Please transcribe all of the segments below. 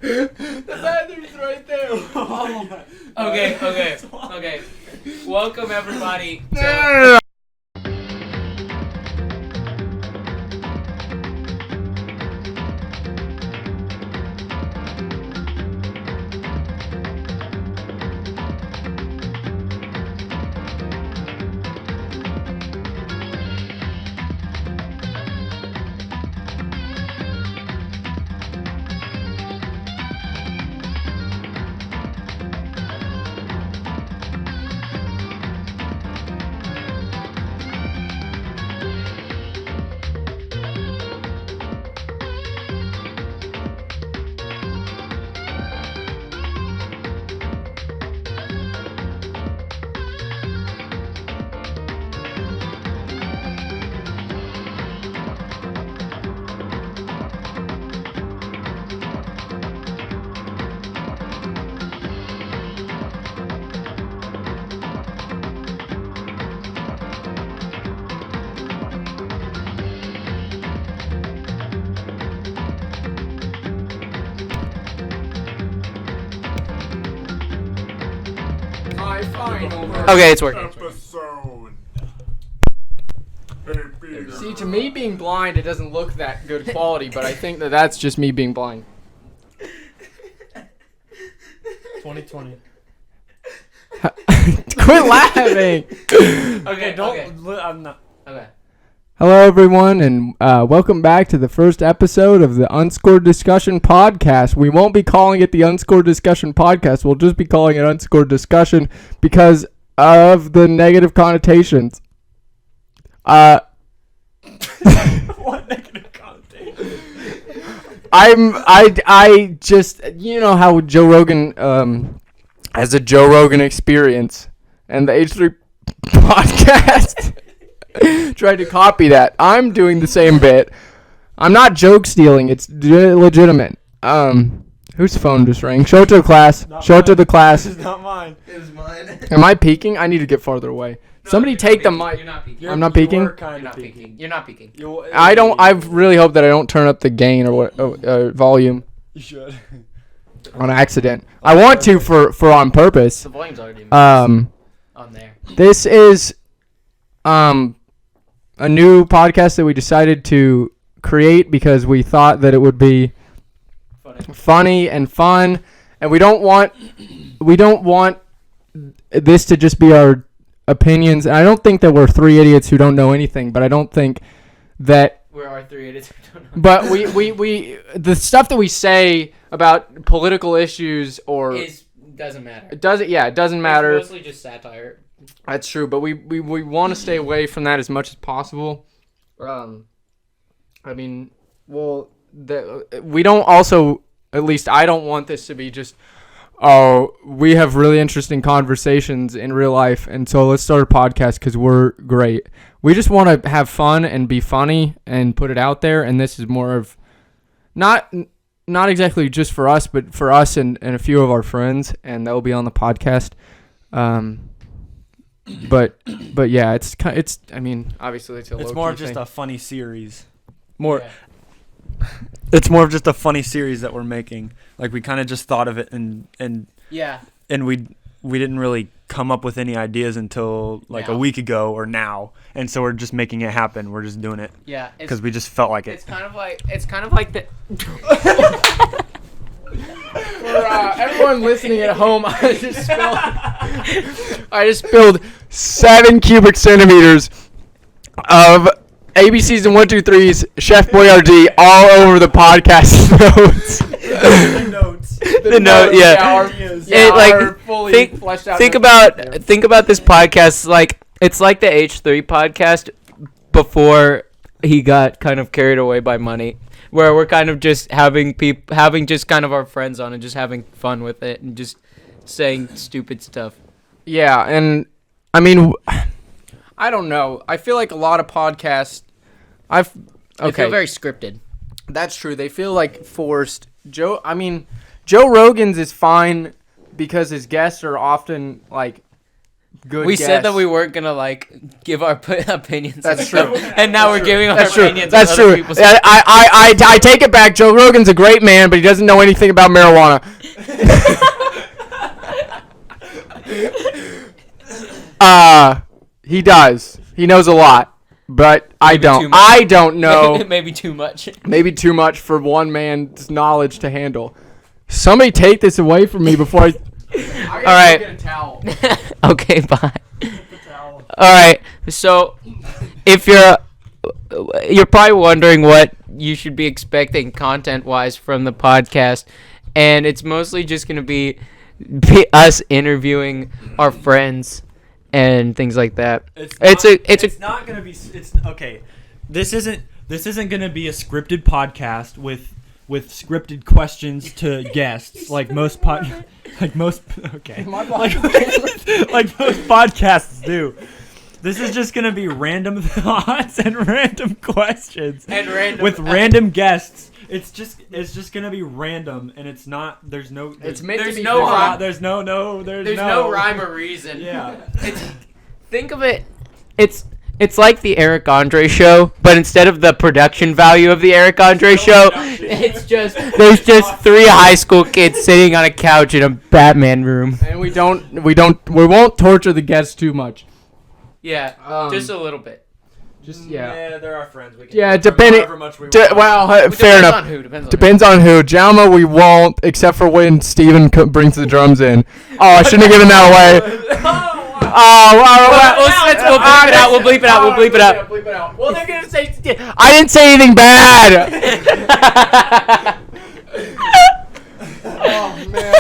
The bathroom's right there. Oh. Okay. Welcome everybody to... No. Okay, it's working. See, to me being blind, it doesn't look that good quality, but I think that that's just me being blind. 2020. Quit laughing. Okay. I'm not. Okay. Hello, everyone, and welcome back to the first episode of the Unscored Discussion podcast. We won't be calling it the Unscored Discussion podcast. We'll just be calling it Unscored Discussion because of the negative connotations. What negative connotation? I just, you know how Joe Rogan has a Joe Rogan experience, and the H3 podcast tried to copy that. I'm doing the same bit. I'm not joke stealing. It's legitimate. Whose phone just rang? Show it to the class. Show it to the class. It's not mine. It was mine. Am I peeking? I need to get farther away. No, Somebody take the mic. You're not peeking. I'm not peeking? You're not peeking. You're not peeking. I really hope that I don't turn up the gain or volume You should. on accident. I want to for on purpose. The volume's already on there. This is a new podcast that we decided to create because we thought that it would be funny and fun, and we don't want this to just be our opinions. And I don't think that we're three idiots who don't know anything, but I don't think that We're our three idiots. but we the stuff that we say about political issues or doesn't matter. it doesn't matter. It's mostly just satire. That's true, but we want to stay away from that as much as possible. I mean, well, we don't also, at least I don't want this to be just, oh, we have really interesting conversations in real life, and so let's start a podcast because we're great. We just want to have fun and be funny and put it out there, and this is more of, not exactly just for us, but for us and a few of our friends, and that will be on the podcast. But yeah, it's I mean, obviously it's a It's low-key more of just thing. a funny series. Yeah. It's more of just a funny series that we're making. Like we kind of just thought of it and Yeah. we didn't really come up with any ideas until like Now. a week ago or now, and so we're just making it happen. We're just doing it Yeah. because we just felt like it. It's kind of like the. For everyone listening at home, I just spilled 7 cubic centimeters of ABC season 1, 2, 3's Chef Boyardee all over the podcast notes. The notes. The note, yeah. Our fully fleshed out Think notes. about this podcast like it's like the H3 podcast before he got kind of carried away by money, where we're kind of just having just kind of our friends on and just having fun with it and just saying stupid stuff. Yeah, and I mean, I don't know. I feel like a lot of podcasts, I feel very scripted. That's true. They feel like forced. Joe Rogan's is fine because his guests are often like good. We guess. said that we weren't gonna like give our opinions. That's and stuff, true. and now we're giving our That's true. opinions. That's on other true. people's- Yeah, I take it back. Joe Rogan's a great man, but he doesn't know anything about marijuana. He does. He knows a lot, but I Maybe don't. too much. I don't know. Maybe too much. Maybe too much for one man's knowledge to handle. Somebody take this away from me before I. All right. Get a towel. Okay, bye. All right. So, if you're probably wondering what you should be expecting content-wise from the podcast, and it's mostly just gonna be us interviewing our friends and things like that. It's not gonna be. It's okay. This isn't gonna be a scripted podcast with scripted questions to guests like most okay like most podcasts do. This is just gonna be random thoughts and random questions with random guests. It's just gonna be random, and it's not. There's no. It's meant there's to be no fun. rhyme. There's There's no rhyme or reason. Yeah. Think of it. It's like the Eric Andre show, but instead of the production value of the Eric Andre show, there's just 3 high school kids sitting on a couch in a Batman room. And we won't torture the guests too much. Yeah, just a little bit. Just Yeah, they're our friends. We can Yeah, torture them depending. however much we want. Well, fair enough. Depends on who. Jalma, we won't, except for when Steven brings the drums in. Oh, I shouldn't have given that away. We'll bleep it out. We'll bleep it out. Bleep it out. Well, they're gonna say I didn't say anything bad. Oh man.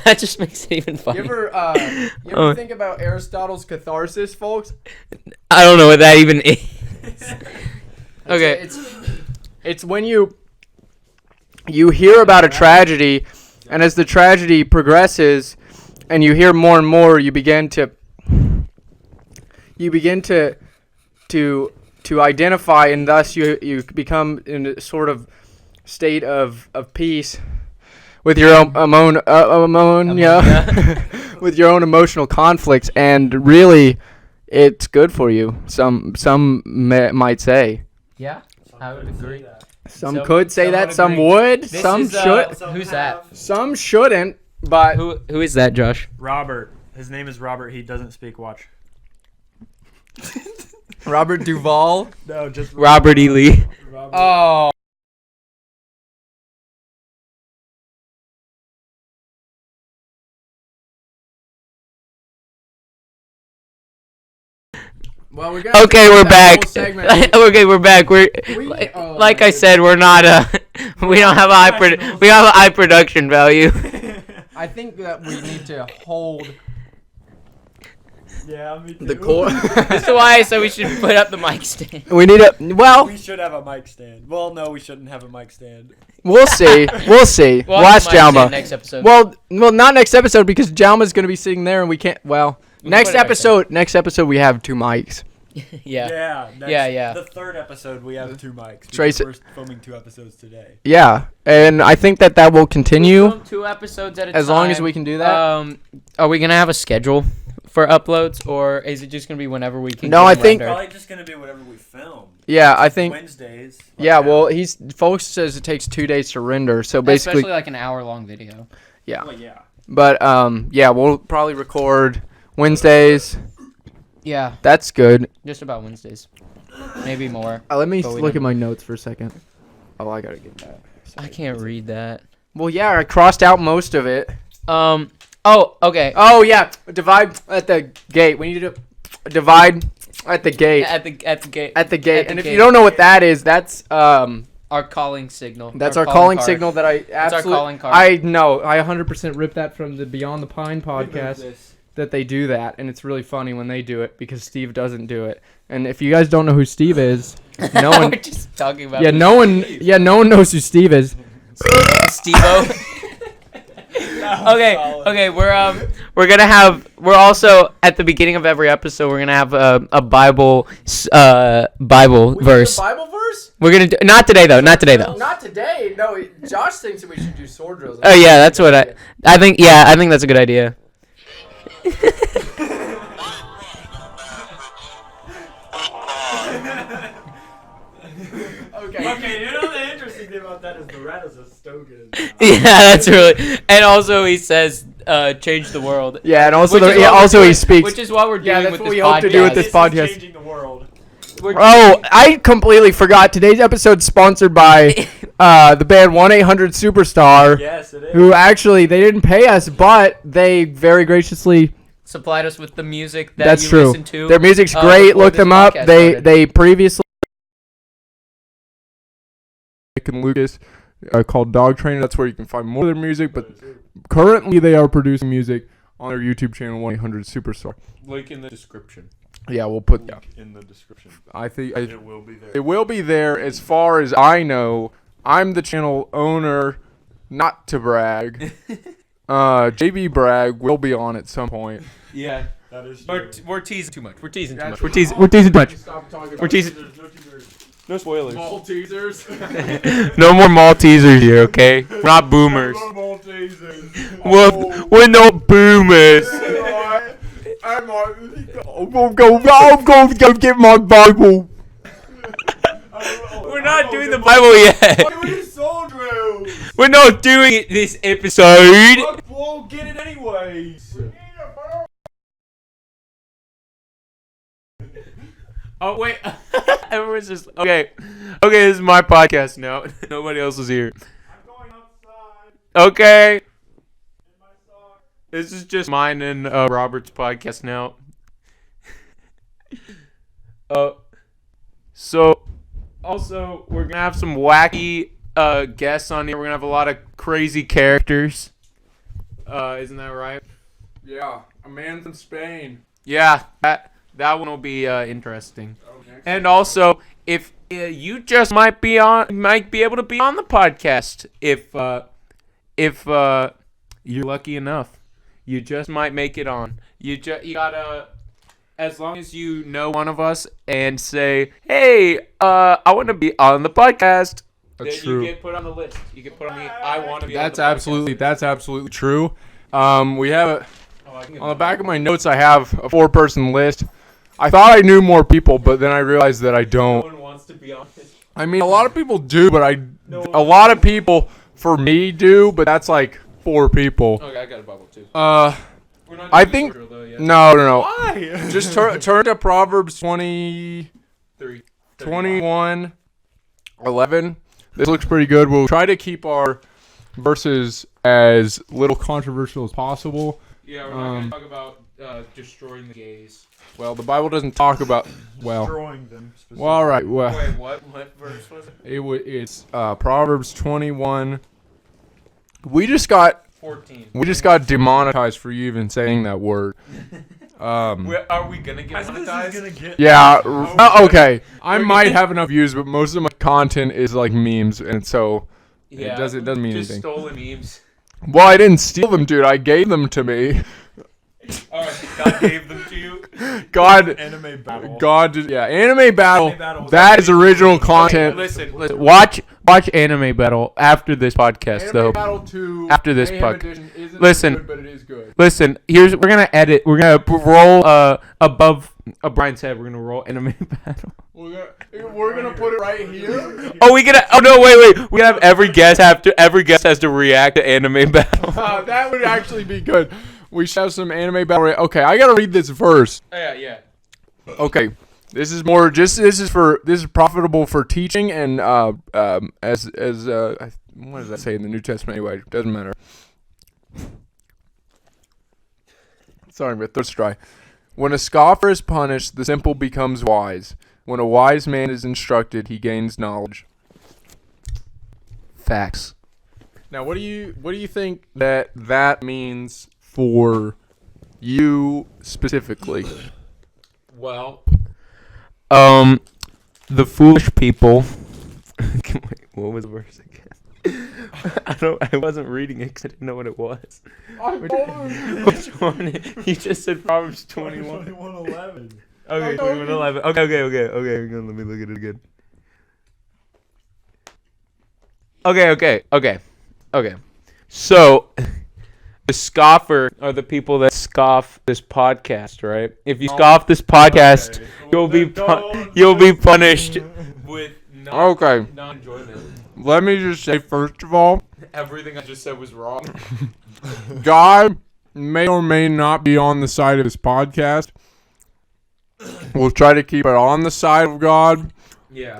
That just makes it even funny. You ever think about Aristotle's catharsis, folks? I don't know what that even is. Okay. It's when you hear about a tragedy, and as the tragedy progresses, and you hear more and more, you begin to identify, and thus you become in a sort of state of peace with your own with your own emotional conflicts, and really, it's good for you. Some might say. Yeah, I would agree. Some could say that. Some would. Some should. Who's that? Some shouldn't. But Who is that, Josh? Robert. His name is Robert. He doesn't speak. Watch. Robert Duvall. No, just Robert E. Lee. Robert. Oh. Well, we're gonna Okay, we're back. Okay, we're back. Like I said, we're not we don't have a high production value. I think that we need to hold Yeah, me too. the core. That's why I said we should put up the mic stand. We need a We should have a mic stand. Well, no, we shouldn't have a mic stand. We'll see. We'll see. We'll Watch have the mic stand Jalma. next episode. Well, not next episode because Jalma's gonna be sitting there and we can't. Well, We can next put it right episode. Next episode we have 2 mics. yeah. Yeah. The third episode, we have 2 mics. Trace We're filming 2 episodes today. Yeah, and I think that will continue Film 2 episodes at a as time. long as we can do that. Are we gonna have a schedule for uploads, or is it just gonna be whenever we can? No, get I them think- rendered? Probably just gonna be whatever we film. Yeah, I think. Wednesdays. Yeah, well, Fulks says it takes 2 days to render, so basically, especially like an hour-long video. yeah. Well, yeah. But yeah, we'll probably record Wednesdays. Yeah, That's good. just about Wednesdays, maybe more. Let me But we look don't- at my notes for a second. Oh, I gotta get that. I can't read that. Well, yeah, I crossed out most of it. Oh, okay. Oh yeah, divide at the gate. We need to divide at the gate. At the gate. At the gate. At the And if gate. you don't know what that is, that's Our calling signal. that's our calling card. signal that I That's our absolutely. calling card. I know. I 100% ripped that from the Beyond the Pine podcast. That they do that, and it's really funny when they do it because Steve doesn't do it. And if you guys don't know who Steve is, no one. We're just talking about. Yeah, no one. Yeah, no one knows who Steve is. Steve-O. Okay. We're gonna have. We're also at the beginning of every episode. We're gonna have a Bible verse. Bible verse? We're gonna do, not today though. Not today though. Not today. No, Josh thinks that we should do sword drills. Oh yeah, that's what I think. Yeah, I think that's a good idea. Yeah, that's really. And also, he says, "Change the world." Yeah, and also Which he is speaks. Which is what we're doing that's with what this we podcast. hope to do with this podcast. Changing the world. Oh, I completely forgot. Today's episode sponsored by the band 1-800-Superstar. Yes, it is. Who actually, they didn't pay us, but they very graciously Supplied us with the music that That's you true. listen to. Their music's great. before Look this them up. podcast They started. previously Nick and Lucas called Dog Trainer. That's where you can find more of their music. But currently, they are producing music on their YouTube channel 1-800-Superstar. Link in the description. Yeah, we'll put. Yeah, In the description. I think It will be there. it will be there. As far as I know, I'm the channel owner. Not to brag. JB Bragg will be on at some point. Yeah. That is We're teasing too much. We're teasing too much. We're teasing too much. We're teasing. No spoilers. Maltesers. No more Maltesers here, okay? We're not boomers. We're no boomers. I'm going to go get my Bible. We're not doing the Bible yet. We're not doing it this episode. We'll get it anyways. Oh wait, everyone's just okay. Okay, this is my podcast now. Nobody else is here. I'm going outside. Okay, In my sock. this is just mine and Robert's podcast now. So also we're gonna have some wacky guests on here. We're gonna have a lot of crazy characters. Isn't that right? Yeah, a man from Spain. Yeah, that one will be interesting. And also, if you just might be able to be on the podcast if you're lucky enough, you just might make it on. You gotta, as long as you know one of us and say, hey, I want to be on the podcast. That's then true. You get put on the list. You get put on the I want to be. That's on the podcast. absolutely true. We have on the back of my notes. I have a 4-person list. I thought I knew more people, but then I realized that I No don't. one wants to be on this. I mean, a lot of people do, but a lot of people for me do, but that's like 4 people. Okay, I got a bubble too. Uh, We're not I doing think Israel, though, yet. no. Why? Just turn to Proverbs 21:11. This looks pretty good. We'll try to keep our verses as little controversial as possible. Yeah, we're not gonna talk about destroying the gays. Well, the Bible doesn't talk about. Well, Destroying them. well, all right. Well, Wait, what? What verse was it? it's Proverbs 21. We just got 14. demonetized for you even saying that word. Are we gonna get This is monetized? gonna get. Yeah. Okay. I might have enough views, but most of my content is like memes, and so Yeah, it doesn't mean just anything. stolen memes. Well, I didn't steal them, dude. I gave them to me. Alright, God gave them to you. God. Anime battle. Anime battle. Anime battle. That is original content. Listen. Watch Anime Battle after this podcast, though. Battle 2 After this Mayhem puck. Edition isn't Listen. good, but it is good. Listen, we're gonna edit. We're gonna roll above Brian's head. We're gonna roll Anime Battle. We're gonna put it right here. Oh, we gonna. Oh no, wait. We gotta have every guest has to react to Anime Battle. That would actually be good. We should have some anime battle. Okay, I gotta read this verse. Yeah. Okay, this is more. This is profitable for teaching and what does that say in the New Testament? Anyway, doesn't matter. Sorry, my throat's dry. When a scoffer is punished, the simple becomes wise. When a wise man is instructed, he gains knowledge. Facts. Now, what do you think that means for you specifically? Well, the foolish people. Wait, what was the verse again? I wasn't reading it because I didn't know what it was. Which one? You just said Proverbs 21. 21:11. Okay, 21:11. Okay. Let me look at it again. Okay. So, the scoffer are the people that scoff this podcast, right? If you scoff this podcast, Okay. you'll be punished with non-enjoyment. let me just say, first of all, Everything I just said was wrong. God may or may not be on the side of this podcast. We'll try to keep it on the side of God. Yeah.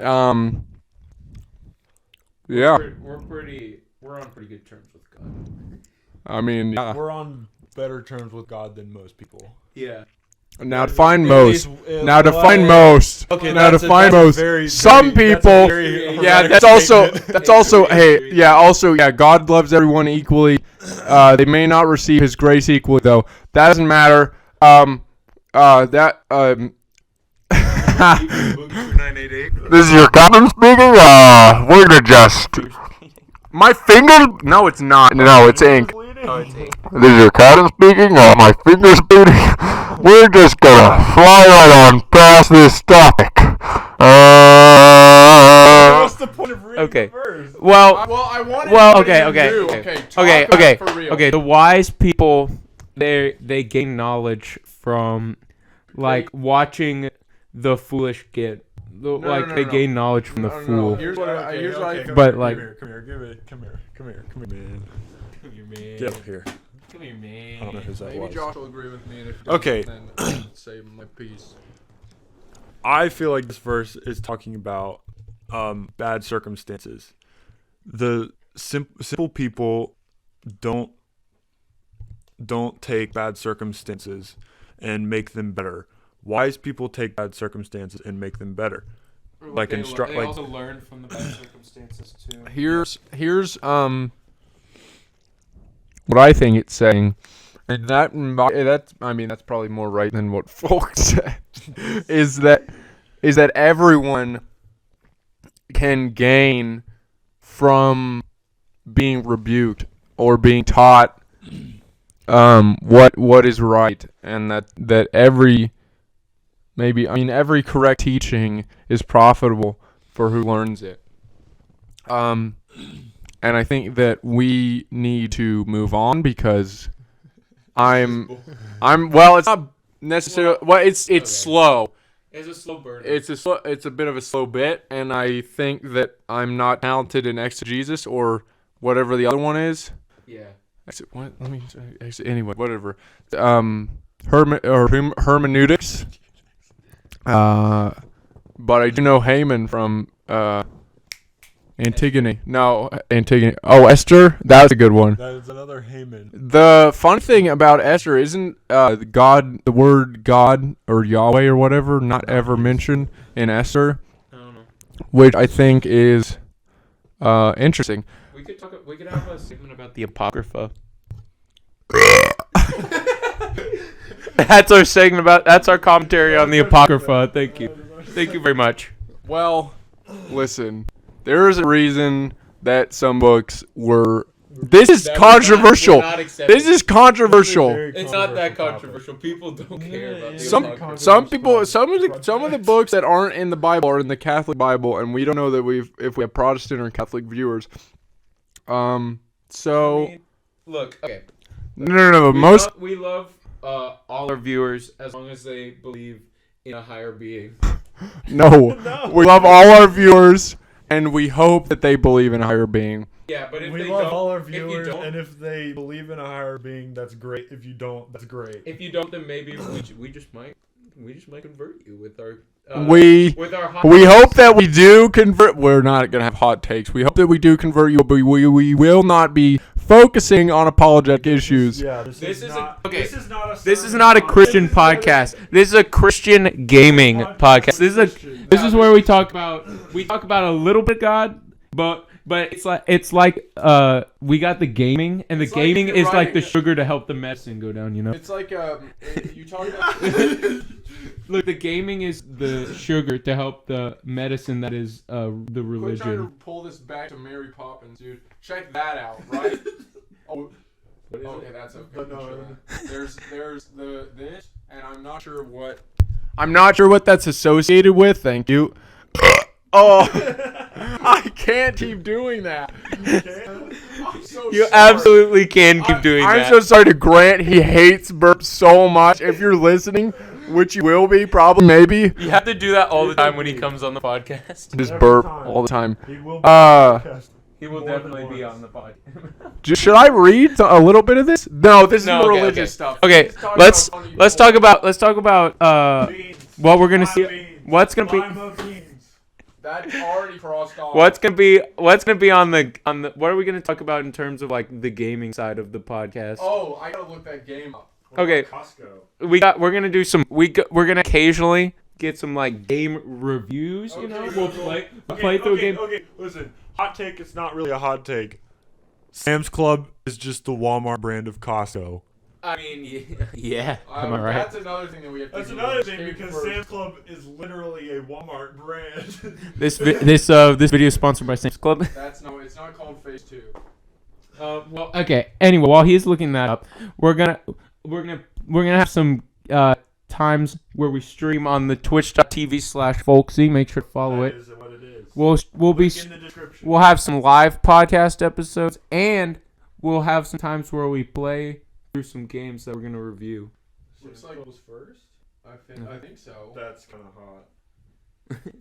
Yeah. We're on pretty good terms with God. I mean, yeah. We're on better terms with God than most people. Yeah. Now define At most. least, Now define most. Okay, now that's define a most. very, Some very- that's a people. very Yeah, hermetic that's also. statement. That's also. Hey, yeah. Also, yeah. God loves everyone equally. They may not receive His grace equally, though. That doesn't matter. This is your captain speaking. We're gonna just. My finger? No, it's not. No, it's ink. Oh, it's 8. This is your captain speaking. My finger's bleeding. We're just gonna fly right on past this topic. What's the point of reading Okay. the verse? Well, I wanted. okay. The wise people, they gain knowledge from, like, watching the foolish get. They gain knowledge from the fool. Here's Come like. But, here, like- come here, man. Come here, man. Get up here. Come here, man. I don't know who that Maybe was. Josh will agree with me, and if he Okay. doesn't, then I'll say my piece. I feel like this verse is talking about bad circumstances. The simple people don't take bad circumstances and make them better. Wise people take bad circumstances and make them better. Like They instruct, like also learn from the bad circumstances too. Here's what I think it's saying, and that's probably more right than what Fulks said. is that everyone can gain from being rebuked or being taught what is right, and that every correct teaching is profitable for who learns it. And I think that we need to move on because well, it's not necessarily, it's slow. It's a slow burn. It's a bit of a slow bit, and I think that I'm not talented in exegesis or whatever the other one is. Yeah. Anyway, whatever. Hermeneutics. But I do know Haman from Antigone. No, Antigone. Oh, Esther. That was a good one. that is another Haman. The fun thing about Esther isn't God, the word God or Yahweh or whatever, not ever mentioned in Esther, I don't know. which I think is interesting. We could have a segment about the Apocrypha. That's our segment that's our commentary on the Apocrypha. Thank you very much. Well, listen, there is a reason that some books were. This is controversial. This is controversial. It's not that controversial. People don't care about the Some Apocrypha. some people some of the books that aren't in the Bible are in the Catholic Bible, and we don't know that if we have Protestant or Catholic viewers. So Look, okay. no. We love all our viewers as long as they believe in a higher being. No, we love all our viewers, and we hope that they believe in a higher being. Yeah, but if We they love don't, all our if you viewers, don't- and if they believe in a higher being, that's great. If you don't, that's great. If you don't, then maybe we just might convert you with our with our hot We takes. hope that we do convert. We're not gonna have hot takes. We hope that we do convert you, but we will not be focusing on apologetic issues. Yeah, this is not a This is not a Christian podcast. This is a Christian gaming podcast. This is where we talk about a little bit God, but it's like we got the gaming, and the It's like gaming you're is like the writing- sugar to help the medicine go down. You know. It's like you talk about. Look, the gaming is the sugar to help the medicine that is the Quit trying to religion. pull this back to Mary Poppins, dude. Check that out, right? Oh, okay, that's okay. But no, Sure. There's this, and I'm not sure what. I'm not sure what that's associated with. Thank you. Oh, I can't keep doing that. I'm so You sorry. absolutely can keep doing I'm that. so sorry to Grant. He hates burps so much. If you're listening, which you will be, probably, maybe. You have to do that all the time when he comes on the podcast. Just Every burp time. all the time. He will be on the podcast. He will More than definitely be once. on the podcast. Should I read a little bit of this? No, this is No, the okay, religious okay. stuff. Okay, let's talk about Beans. what we're gonna see. Beans. What's gonna be Lima beans. That's already crossed off. what's gonna be on the what are we gonna talk about in terms of like the gaming side of the podcast? Oh, I gotta look that game up. Okay. Costco. We're gonna do some we're gonna occasionally get some like game reviews, you know. Okay, We'll play through a game. Okay, listen. Hot take. It's not really a hot take. Sam's Club is just the Walmart brand of Costco. I mean, yeah. Am I right? That's another thing that we have to That's do. another Let's thing take because first. Sam's Club is literally a Walmart brand. This video is sponsored by Sam's Club. It's not called Phase 2. Well, okay. Anyway, while he's looking that up, we're gonna have some times where we stream on the twitch.tv/folksy. Make sure to follow That it. is what it is. We'll be Link in the description. we'll have some live podcast episodes, and we'll have some times where we play through some games that we're gonna review. Looks like goes first. I think so. That's kind of hot.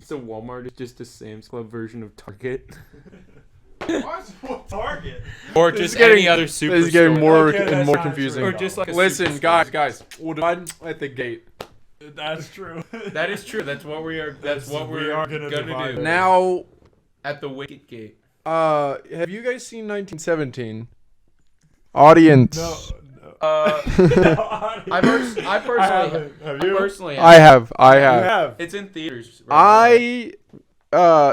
So Walmart is just a Sam's Club version of Target, What? Target. or This just is getting- any other super. This is getting more Okay, and that's more not confusing. true. Or just like a Listen, superstore. guys, we'll divide at the gate. That's true. That is true. That's what we are. That's what we we're are gonna gonna divide do. it. Now, At the Wicket Gate. have you guys seen 1917? Audience. No. I personally, Have you? personally, I have. You have. it's in theaters. Right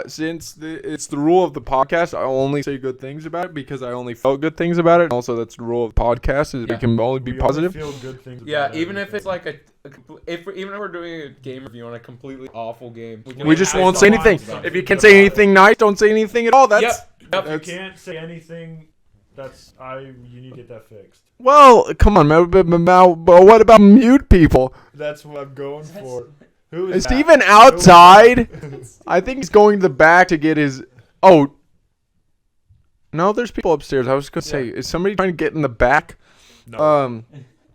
Since it's the rule of the podcast, I only say good things about it because I only felt good things about it. And also, that's the rule of the podcast is Yeah. we can only be We positive. Only feel good things now. Yeah, about even if it's everything. like even if we're doing a game review on a completely awful game, We just have won't to say find anything. something If you good can say about it. anything nice, don't say anything at all. That's Yep. If you that's- can't say anything, you need to get that fixed. well, come on, man. But what about mute people? That's what I'm going for. Who Is is that? Steven outside? I think he's going to the back to get his. Oh. No, there's people upstairs. I was gonna say, is somebody trying to get in the back? No.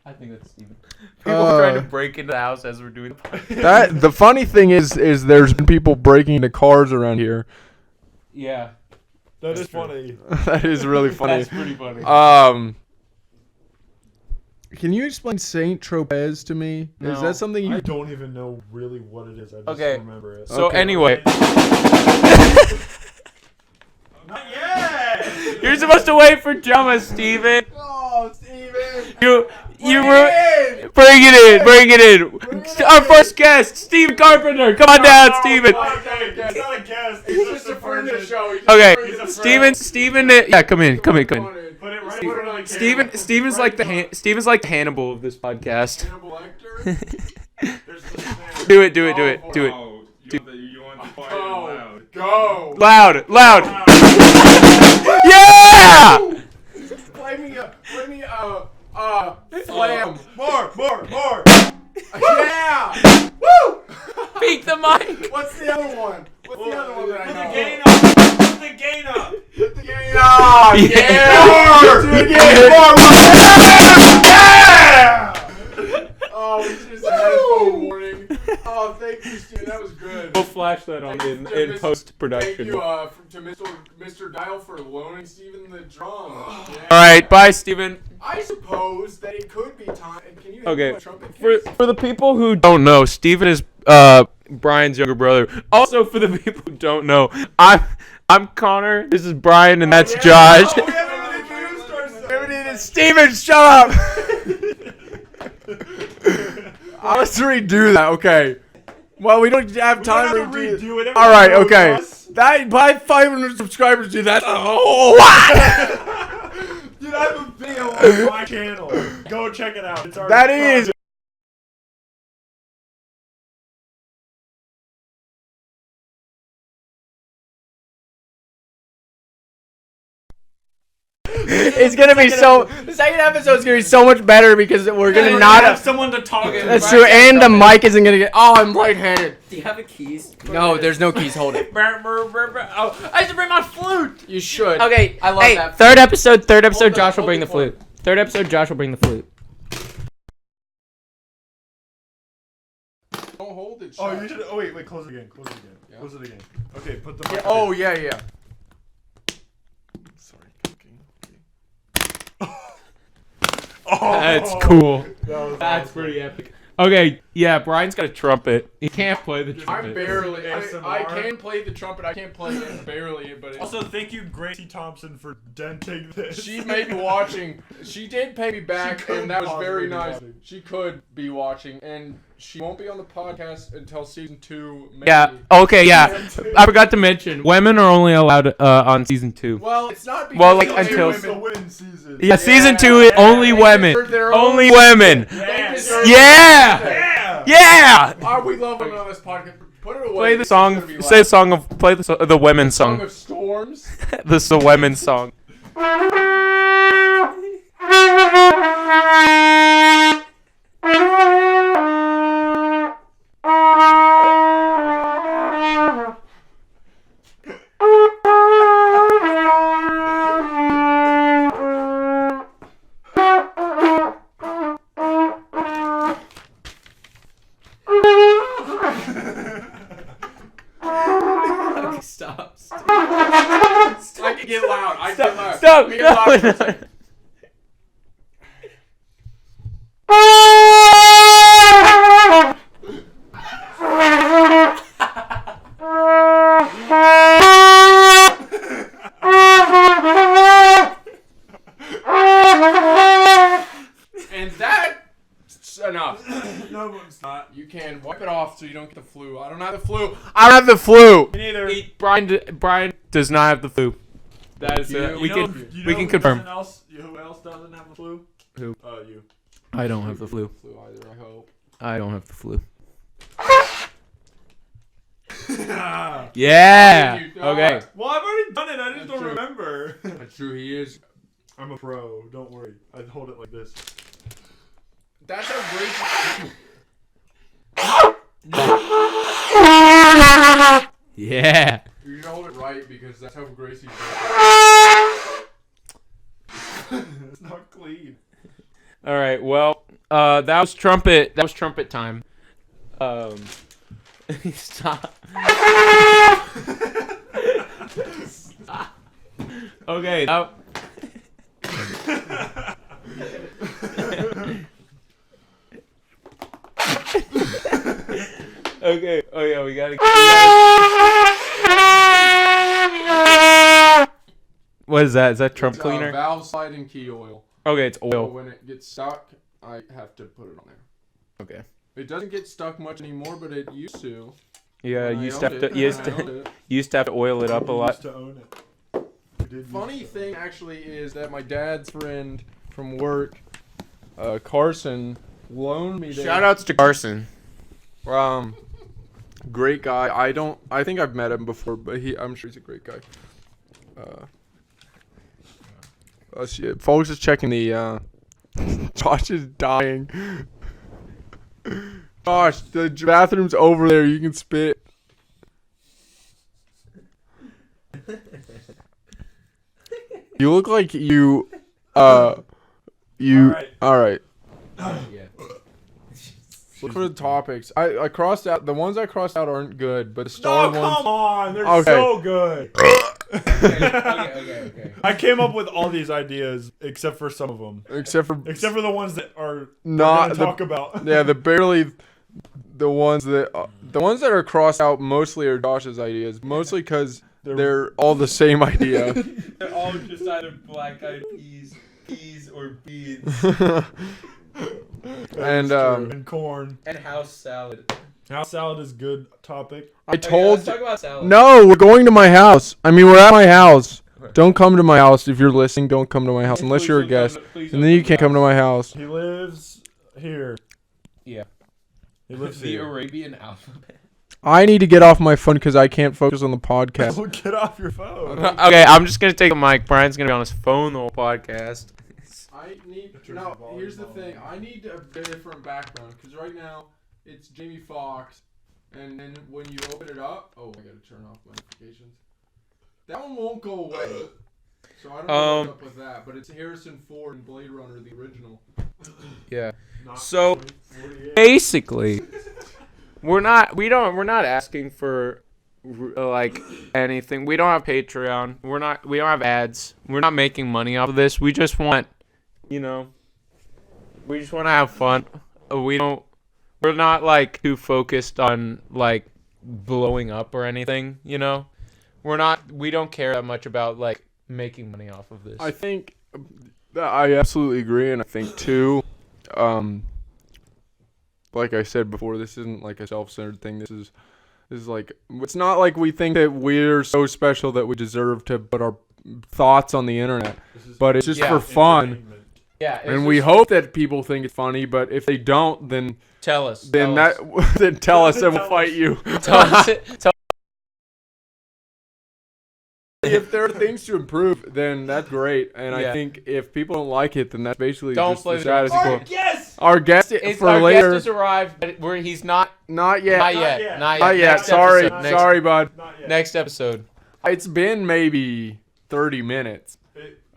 I think that's Steven. People are trying to Uh, break into the house as we're doing the podcast. That the funny thing is there's been people breaking into cars around here. Yeah, that is That's true. funny. That is really funny. that's pretty funny. Can you explain Saint Tropez to me? Is No. that something I you? don't even know really what it is. I just Okay. remember it. So Okay. anyway, Not yet. you're supposed to wait for drama, Steven. Oh, Steven! You bring it in. Our first guest, Steven Carpenter. Come on down, Steven. Okay, it's not a guest. It's just a friend of the show. Okay, He's a friend. Steven. Yeah, come in. Put it right. Put it on the camera. Steven's like the Hannibal of this podcast. There's this man. Do it. You want the quiet and loud. Go! Loud. Wow. Yeah! Play me, flam. More. Yeah! Woo! Beat the mic. What's the other one? What's the other one that I Put know? the gain up. Put the gain up. Put the gain up! Yeah. More! Do it again! More! Yeah! Oh, we should have had a phone warning. Oh, thank you, Steven. That was good. We'll flash that on in post Thank production. you All to Mr. Dial for loaning Steven the drums. Yeah. right, bye, Steven. I suppose that it could be time. Can you hit Okay, my trumpet For case? the people who don't know, Steven is Brian's younger brother. Also, for the people who don't know, I'm Connor. This is Brian, and that's Josh. Oh, we haven't introduced ourselves. Steven, shut up! Let's redo that, okay. Well, we don't have time to redo Redo it. All right, Everyone okay. knows us. That by 500 subscribers, dude, that's a whole lot. Dude, I have a video on my channel. Go check it out. It's already That is. It's gonna be so. The second episode is gonna be so much better because we're gonna not have someone to talk to. That's true, and the mic isn't gonna get. Oh, I'm right-handed. Do you have a keys? No, there's no keys. Hold it. Oh, I should bring my flute. You should. Okay, I love hey, that. third episode, Hold Josh will the- bring the hold the flute. Third episode, Josh will bring the flute. Oh, you should. Oh, wait, close it again. Yeah. Close it again. Okay, put the. Yeah, mic oh, in. yeah. Sorry, cooking. Oh, That's cool. That's That's pretty epic. Okay, yeah, Brian's got a trumpet. He can't play the trumpet. I'm barely. I ASMR. can play the trumpet. I can't play it barely, but it's, Also, thank you, Gracie Thompson, for denting this. she made me watching. She did pay me back, She could and that was very possibly be nice. watching. She could be watching, and she won't be on the podcast until season 2. Maybe. Yeah. Okay. Yeah. I forgot to mention, women are only allowed on season 2. Well, it's not because Well, like, only until- It's the women. win season. Yeah. Season 2 is only They women. deserve their own- Only women. They deserve Yeah. their own. Yeah. Oh, we love women on this podcast. Put it away. Play the This is song. gonna be Say the loud. song of. Play the women's Song song. of Storms. This is the women's song. Stop. I can get loud. I can get loud. Stop. Get loud for a Stop. second. And that's enough. No, it's not. You can wipe it off so you don't get the flu. I don't have the flu. I don't have the flu. Me neither. Brian does not have the flu. That is You we know- can You we know can who confirm. Who else doesn't have the flu? Who? You. I don't have the flu. Flu either, I hope. I don't have the flu. Well, Yeah. You- Okay. I've already done it. I just That's don't true. remember. That's true. He is. I'm a pro. Don't worry. I'd hold it like this. That's how great. Yeah. You hold it right because that's how Gracie does It's not clean. All right. Well, that was trumpet. That was trumpet time. Stop. Stop. Okay. Okay. Oh yeah, we gotta. What is that? Is that trump it. cleaner? Valve sliding key oil. Okay, it's So oil. when it gets stuck, I have to put it on there. Okay. It doesn't get stuck much anymore, but it used to. Yeah, When I you used to owned have to. it, You used when I owned to. it. You used to have to oil it up a You lot. used to own it. You did Funny used to. thing actually is that my dad's friend from work, Carson, loaned me. Shout outs to Carson. Great guy. I think I've met him before, but I'm sure he's a great guy. Folks is checking the. Josh is dying. Josh, the bathroom's over there. You can spit. You look like you. You. All right. Look for the topics. I crossed out the ones I crossed out aren't good, but the star No, ones. come on. They're Okay. so good. Okay. I came up with all these ideas except for some of them. Except for The ones that are Not not the- talk about. yeah, the ones that are crossed out mostly are Josh's ideas, mostly because they're all the same idea. They're all just either black eyed peas or beans, And and corn. and house salad. House salad is good topic. I Okay, told let's talk about salad. no, we're going to my house. I mean, we're at my house. Don't come to my house if you're listening. Don't come to my house unless you're a guest, and then you can't come to my house. He lives here. Yeah. He lives The here. Arabian alphabet. I need to get off my phone because I can't focus on the podcast. Get off your phone. Okay, I'm just gonna take a mic. Brian's gonna be on his phone the whole podcast. I need now. Here's the thing. I need a different background because right now it's Jamie Foxx, and then when you open it up, oh, I gotta turn off notifications. That one won't go away. So I don't know what's up with that, but it's Harrison Ford and Blade Runner, the original. Yeah. Not So 48. basically, we're not asking for like anything. We don't have Patreon. We don't have ads. We're not making money off of this. We just want, we just want to have fun. We're not like too focused on like blowing up or anything, we don't care that much about like making money off of this. I think I absolutely agree, and I think too, like I said before, this isn't like a self-centered thing. This is like, it's not like we think that we're so special that we deserve to put our thoughts on the internet, but it's just for fun. Yeah, and we hope that people think it's funny, but if they don't, then tell us. Then tell us, and we'll fight you. Tell us. If there are things to improve, then that's great. And I think if people don't like it, then that's basically just the status quo. Our guest for later. Guest has arrived, but he's not. Not yet. Not yet. Sorry, bud. Next episode. It's been maybe 30 minutes.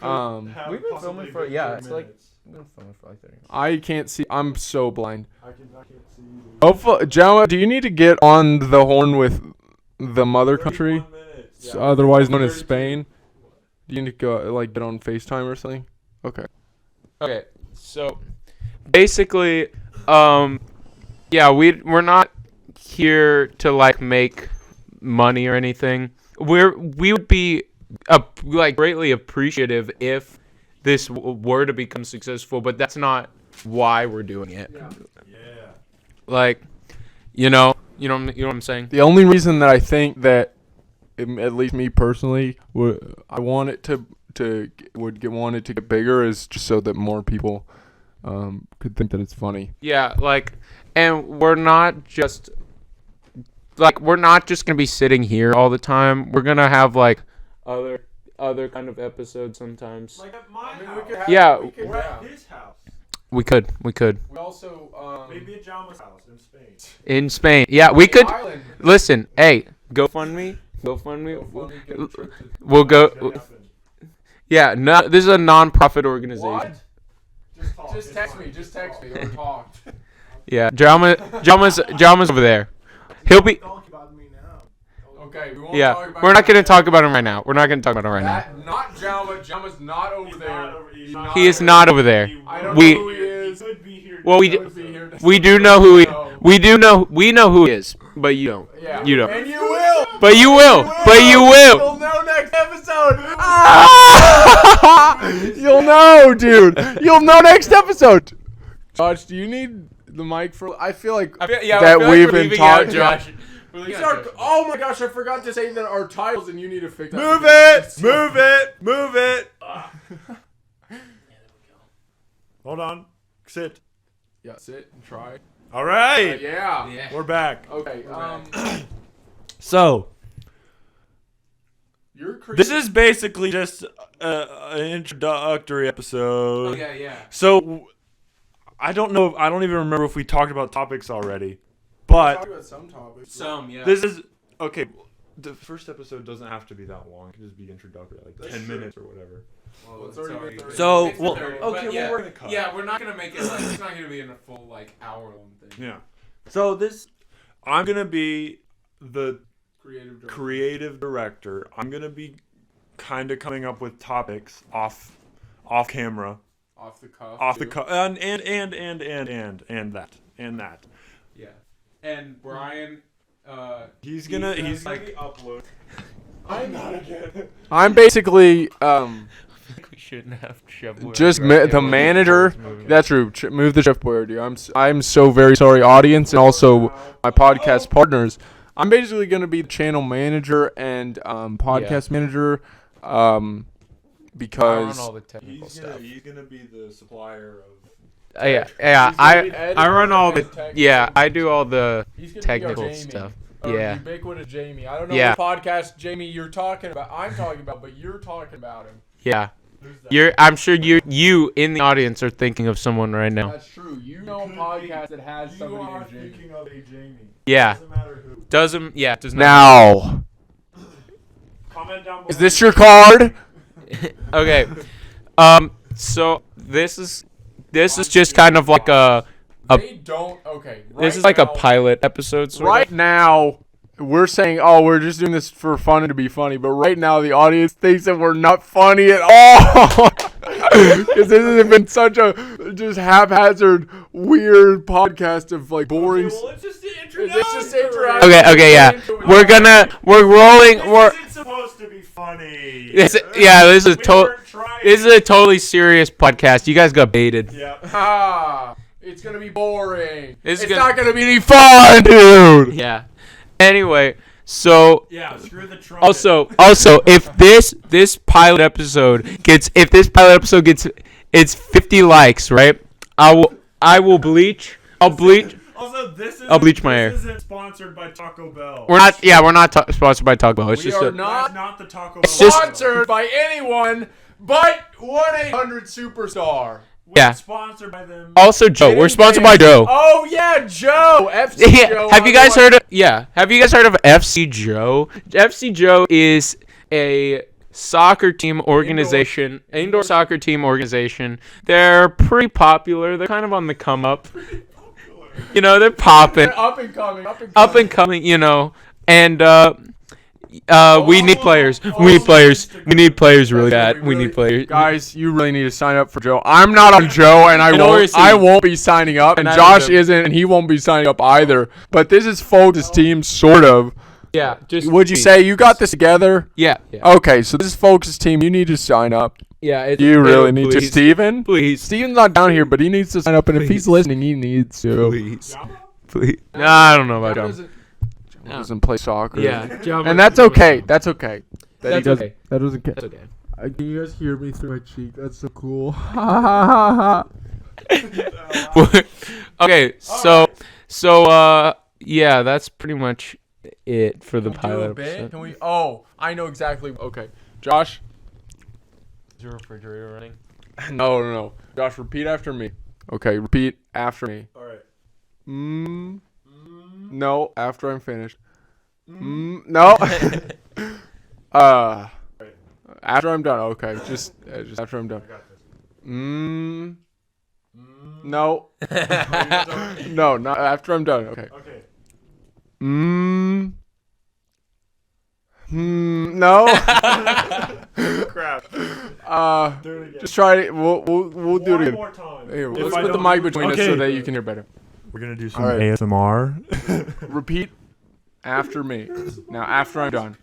We've been filming for it's like we've been filming for like 30 minutes. I can't see. I'm so blind. I can't see either. Hopefully, Gemma, do you need to get on the horn with the mother country, otherwise known as Spain? Do you need to go get on FaceTime or something? Okay. Okay. So basically, we're not here to like make money or anything. We would be greatly appreciative if this were to become successful, but that's not why we're doing it. Yeah. Like, you know what I'm saying? The only reason that I think that, at least me personally, I want it to get bigger is just so that more people could think that it's funny. Yeah, and we're not just gonna be sitting here all the time. We're gonna have other kind of episodes sometimes. Like at my house. We're at his house. We could. We also Maybe at Jama's house in Spain. In Spain. Yeah, we could. Listen, hey, GoFundMe. We'll go. Yeah, no, this is a non-profit organization. What? Just text me or talk. Yeah, Jama's over there. He'll be. Okay, we won't talk about we're not going to talk about him right now. We're not going to talk about him right now. Not Jama. Jama's not over there. He is not over there. I don't know who he is. Well, we do know who he. We know who he is, but you don't. Yeah. You don't. And you will. But you will. You'll know next episode. You'll know, dude. You'll know next episode. Josh, do you need the mic for? I feel like we've been talking. Josh. Oh my gosh, I forgot to say that our titles, and you need to fix that. Move it. Hold on. Sit. Yeah, sit and try. All right. Yeah. We're back. Okay. So, you're this is basically just an introductory episode. Oh, yeah. So, I don't know. I don't even remember if we talked about topics already. But talk about some topics. Yeah. This is okay. The first episode doesn't have to be that long. It can just be introductory, like 10 minutes or whatever. Well, it's already been 30. So, we're gonna cut. Yeah, we're not gonna make it it's not gonna be in a full hour-long thing. Yeah. So I'm gonna be the creative director. I'm gonna be kind of coming up with topics off camera, off the cuff, and that. Yeah. And Brian, he's gonna be upload. I'm not again. I'm basically we shouldn't have shoved just the manager. That's true. Move the chef boy, dude. I'm so very sorry, audience, and also my podcast partners. I'm basically gonna be the channel manager and podcast manager, because all the technical stuff. He's gonna be the supplier of. I run all the I do all the technical stuff. Yeah. Ubiquitous Jamie. I don't know what podcast Jamie you're talking about. I'm talking about, but you're talking about him. Yeah. I'm sure you in the audience are thinking of someone right now. That's true. You know a podcast that has somebody named Jamie. Thinking of a Jamie. Yeah. Doesn't matter who. Does not. Now. Comment down below. Is this your card? Okay. So this is just kind of like a They don't. Okay. This is like a pilot episode. Right now, we're saying, oh, we're just doing this for fun and to be funny. But right now, the audience thinks that we're not funny at all. Because this has been such a just haphazard, weird podcast of like boring. Okay, well, let's just introduce. Okay, yeah. We're rolling. This isn't supposed to be funny. This is a totally serious podcast. You guys got baited. Yeah. It's gonna be boring. It's not gonna be any fun, dude. Yeah. Anyway, so Yeah, screw the trumpet. also, if this pilot episode gets it's 50 likes, right? I will bleach. I'll bleach. Also, I'll bleach my hair. This isn't sponsored by Taco Bell. We're not sponsored by Taco Bell. It's We just are a not the Taco Bell. It's just- sponsored by anyone but 1-800-Superstar. yeah. Sponsored by them. Also, Joe. We're sponsored by Joe. Oh yeah, Joe. FC Joe. Have you guys heard of FC Joe? FC Joe is a soccer team organization, indoor soccer team organization. They're pretty popular. They're kind of on the come up. You know, they're popping. Up and coming. You know. And we need players. We need players. We need players really bad. We need players. Guys, you really need to sign up for Joe. I'm not on Joe, and Honestly- I won't be signing up, and And I Josh don't. isn't, and he won't be signing up either. But this is Fulks' team, sort of. Yeah. Just. Would you say you got this together? Yeah. Okay, so this is Fulks' team. You need to sign up. Yeah. You really need to. please. Steven? Please. Steven's not down here, but he needs to sign up, and if he's listening, he needs to. Please. Nah, I don't know about Joe. He doesn't play soccer. Yeah. And that's okay. That's okay. That's okay. That doesn't care. That's okay. Can you guys hear me through my cheek? That's so cool. Okay, yeah, that's pretty much it for the pilot episode. Can we? Oh, I know exactly. Okay, Josh. Is your refrigerator running? No. Josh, repeat after me. Okay, repeat after me. All right. No, after I'm finished. No. After I'm done. Okay, just after I'm done. No. No, not after I'm done. Okay. Okay. No. Crap. Do it again. Just try it. We'll do it One again. more time. Here, If let's I put the don't mic do it- between us Okay. so that you can hear better. We're gonna do some All right. ASMR. Repeat after me. Now, after I'm done.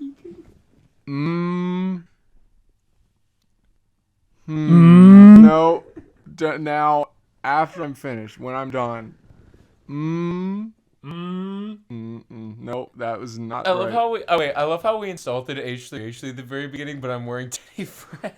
No. Now, after I'm finished, when I'm done. No, that was not I love right. how we. I love how we insulted H3 at the very beginning, but I'm wearing Teddy Fred.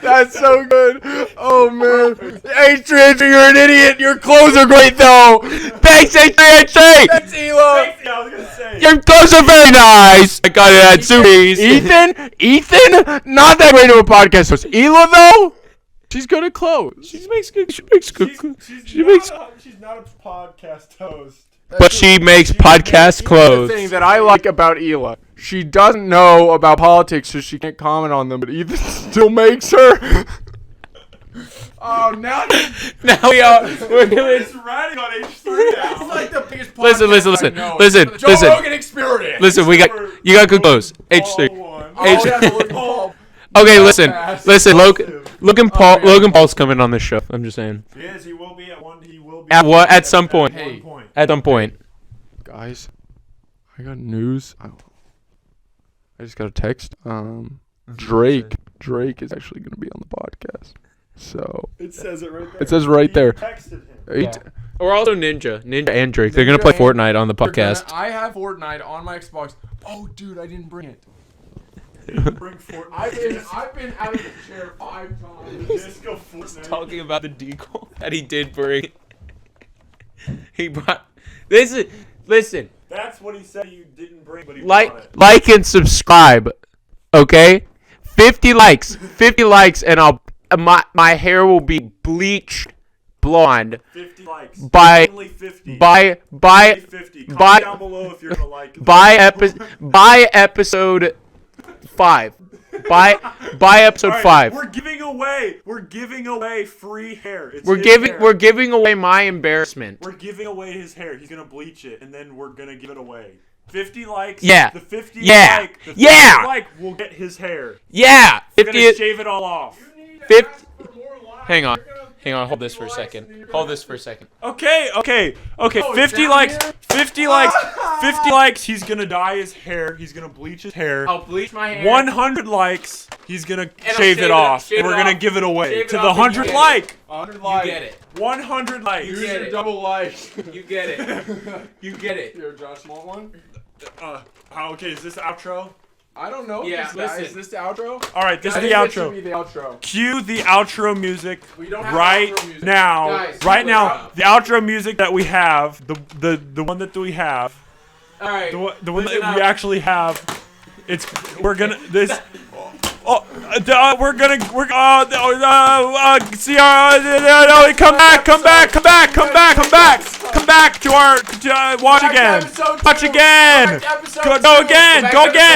That's so good. Oh man. H3, you're an idiot. Your clothes are great though. Thanks, H3. That's Elo. Yeah, I was gonna say. Your clothes are very nice. I got it at Zumiez. Ethan, not that great of a podcast host. Elo though, she's good at clothes. She makes good. She's not a podcast host. But she makes podcast The clothes. thing that I like about Ela, she doesn't know about politics, so she can't comment on them. But Ethan still makes her. Oh, now Now we're doing. It's riding on H3 now. it's like the biggest Listen, podcast listen, I know. listen, The Joe listen. Rogan experience. Listen, you got good clothes. H3. Oh, yeah, the Logan Paul. Okay, listen. Fast. Logan Paul's coming on this show. I'm just saying. Yes, he will be at one. He will be At what? At some point. one point. At some point. Guys, I got news. I just got a text. Drake is actually going to be on the podcast. So It says it right there. it says right there. Texted him. Or also Ninja and Drake. They're gonna play Fortnite on the podcast. I have Fortnite on my Xbox. Oh, dude, I didn't bring it. Bring Fortnite. I've been out of the chair 5 times. Disco Fortnite. Talking about the decal that he did bring. He brought. Listen. That's what he said you didn't bring, but he brought it. Like and subscribe, okay? 50 likes, and my hair will be bleached blonde 50 likes. by Only 50. by Only 50. Comment by- down below if you're gonna like it. by episode 5. By episode Alright, 5. We're giving away away. We're giving away free hair. It's We're his giving hair. we're giving away my embarrassment. We're giving away his hair. He's gonna bleach it, and then we're gonna give it away. 50 likes. Yeah. The 50 Yeah. like. The 50 Yeah. like will get his hair. Yeah, We're gonna 50. shave it all off. 50. Hang on. Hold this for a second. Okay. 50 down likes. here? 50 likes. 50 likes. He's gonna dye his hair. He's gonna bleach his hair. I'll bleach my hair. 100 likes. He's gonna I'll shave it off. shave And we're it gonna off. give it away Shave it to the off and 100 you get like. 100 You likes. get it. 100 likes. You get get it. double likes. You get it. You get it. Here, Josh, want one? Okay, is this outro? I don't know. Yeah, listen. Is this the outro? All right, this I is the think this should outro. be the outro. Cue the outro music We don't have right outro music. now. Guys, right wait now, up. the outro music that we have, the one that we have, All right. the one that Listen we up. actually have, we're gonna see our come back to our watch again. Episode Watch two. again. Episode Go two. again. Back Go to again.